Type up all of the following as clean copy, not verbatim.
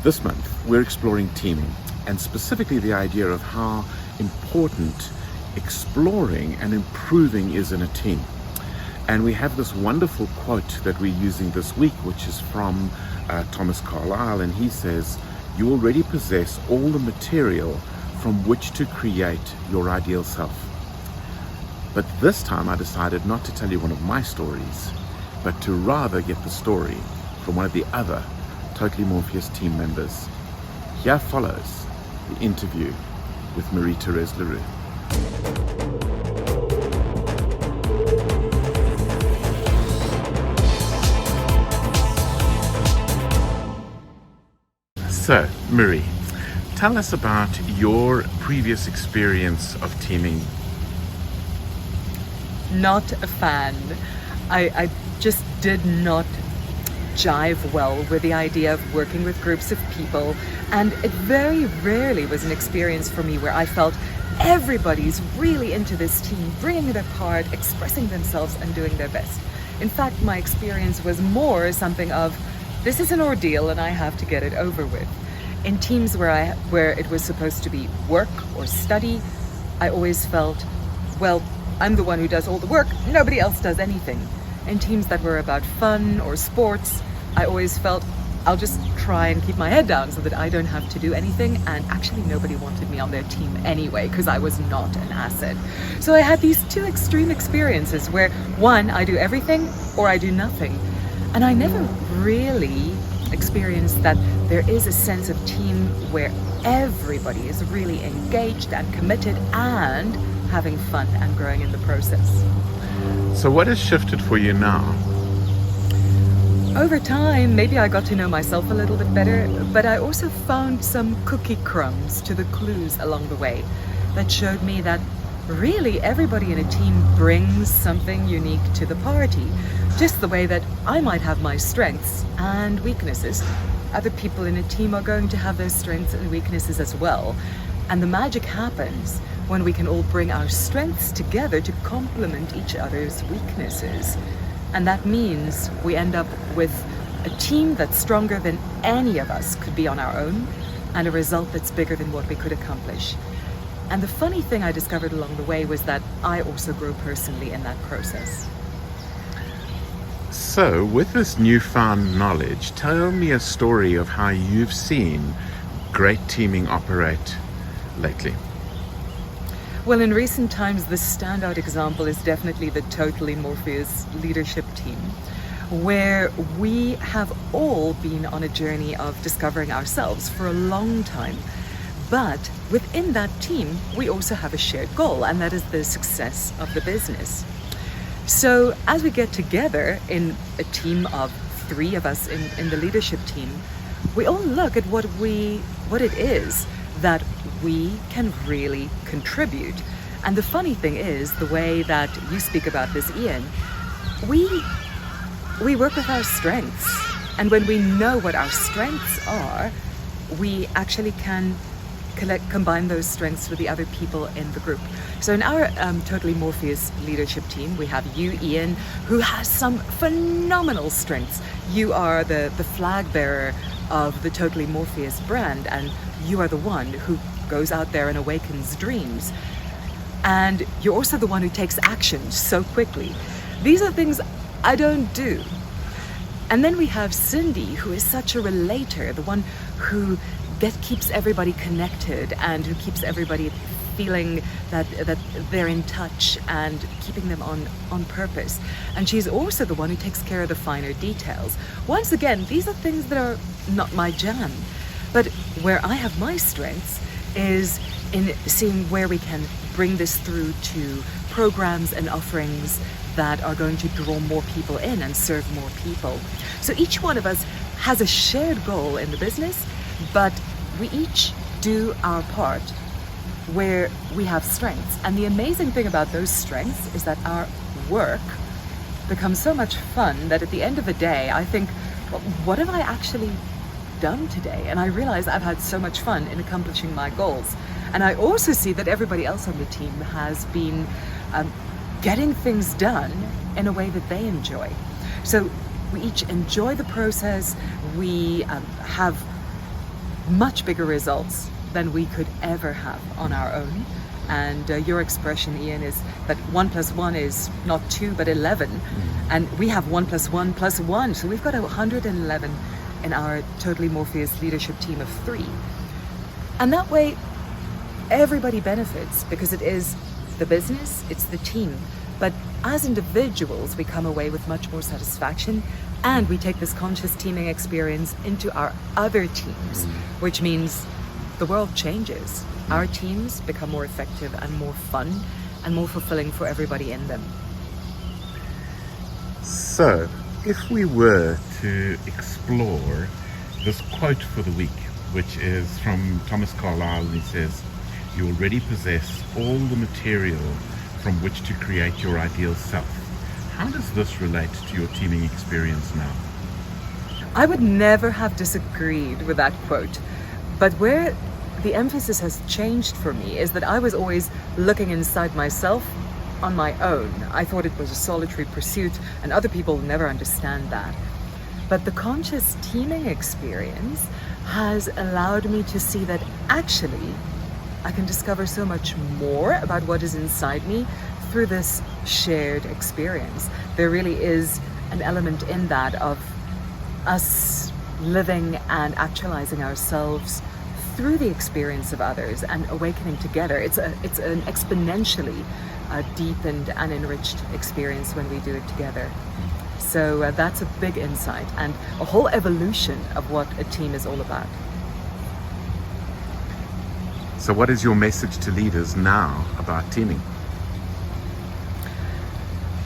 This month, we're exploring teaming, and specifically the idea of how important exploring and improving is in a team. And we have this wonderful quote that we're using this week, which is from Thomas Carlyle, and he says, "You already possess all the material from which to create your ideal self." But this time I decided not to tell you one of my stories, but to rather get the story from one of the other Totally Morpheus team members. Here follows the interview with Marie-Thérèse Roux. So, Marie, tell us about your previous experience of teaming. Not a fan. I just did not jive well with the idea of working with groups of people, and it very rarely was an experience for me where I felt everybody's really into this team, bringing their part, expressing themselves and doing their best. In fact, my experience was more something of, this is an ordeal and I have to get it over with. In teams where it was supposed to be work or study, I always felt, well, I'm the one who does all the work, nobody else does anything. In teams that were about fun or sports, I always felt I'll just try and keep my head down so that I don't have to do anything, and actually nobody wanted me on their team anyway because I was not an asset. So I had these two extreme experiences where one, I do everything or I do nothing. And I never really experienced that there is a sense of team where everybody is really engaged and committed and having fun and growing in the process. So what has shifted for you now? Over time, maybe I got to know myself a little bit better, but I also found some cookie crumbs to the clues along the way that showed me that really everybody in a team brings something unique to the party. Just the way that I might have my strengths and weaknesses, other people in a team are going to have those strengths and weaknesses as well. And the magic happens when we can all bring our strengths together to complement each other's weaknesses. And that means we end up with a team that's stronger than any of us could be on our own, and a result that's bigger than what we could accomplish. And the funny thing I discovered along the way was that I also grew personally in that process. So, with this newfound knowledge, tell me a story of how you've seen great teaming operate lately. Well, in recent times, the standout example is definitely the Totally Morpheus Leadership Team, where we have all been on a journey of discovering ourselves for a long time. But within that team, we also have a shared goal, and that is the success of the business. So as we get together in a team of 3 of us in the leadership team, we all look at what it is that we can really contribute. And the funny thing is, the way that you speak about this, Ian, we work with our strengths. And when we know what our strengths are, we actually can combine those strengths with the other people in the group. So in our Totally Morpheus leadership team, we have you, Ian, who has some phenomenal strengths. You are the flag bearer of the Totally Morpheus brand, and you are the one who goes out there and awakens dreams. And you're also the one who takes action so quickly. These are things I don't do. And then we have Cindy, who is such a relator, the one who keeps everybody connected and who keeps everybody feeling that they're in touch and keeping them on purpose. And she's also the one who takes care of the finer details. Once again, these are things that are not my jam. But where I have my strengths is in seeing where we can bring this through to programs and offerings that are going to draw more people in and serve more people. So each one of us has a shared goal in the business, but we each do our part where we have strengths. And the amazing thing about those strengths is that our work becomes so much fun that at the end of the day, I think, well, what have I actually done today? And I realize I've had so much fun in accomplishing my goals. And I also see that everybody else on the team has been getting things done in a way that they enjoy. So we each enjoy the process. We have much bigger results than we could ever have on our own. And your expression, Ian, is that 1 + 1 is not 2 but 11, and we have 1 + 1 + 1, so we've got 111 in our Totally Morpheus Leadership Team of 3. And that way, everybody benefits, because it is the business, it's the team. But as individuals, we come away with much more satisfaction, and we take this conscious teaming experience into our other teams, which means the world changes. Our teams become more effective and more fun and more fulfilling for everybody in them. So, if we were to explore this quote for the week, which is from Thomas Carlyle, and he says, "You already possess all the material from which to create your ideal self." How does this relate to your teaming experience now? I would never have disagreed with that quote, but where the emphasis has changed for me is that I was always looking inside myself on my own. I thought it was a solitary pursuit, and other people never understand that. But the conscious teaming experience has allowed me to see that actually I can discover so much more about what is inside me through this shared experience. There really is an element in that of us living and actualizing ourselves through the experience of others and awakening together. It's an exponentially deepened and enriched experience when we do it together. So that's a big insight and a whole evolution of what a team is all about. So what is your message to leaders now about teaming?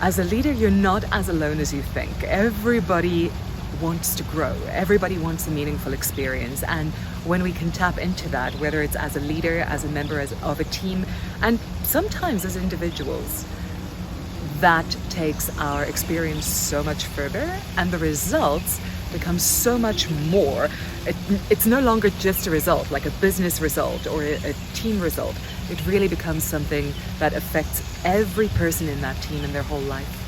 As a leader, you're not as alone as you think. Everybody wants to grow. Everybody wants a meaningful experience. And when we can tap into that, whether it's as a leader, as a member of a team, and sometimes as individuals, that takes our experience so much further, and the results become so much more. It's no longer just a result, like a business result or a team result. It really becomes something that affects every person in that team and their whole life.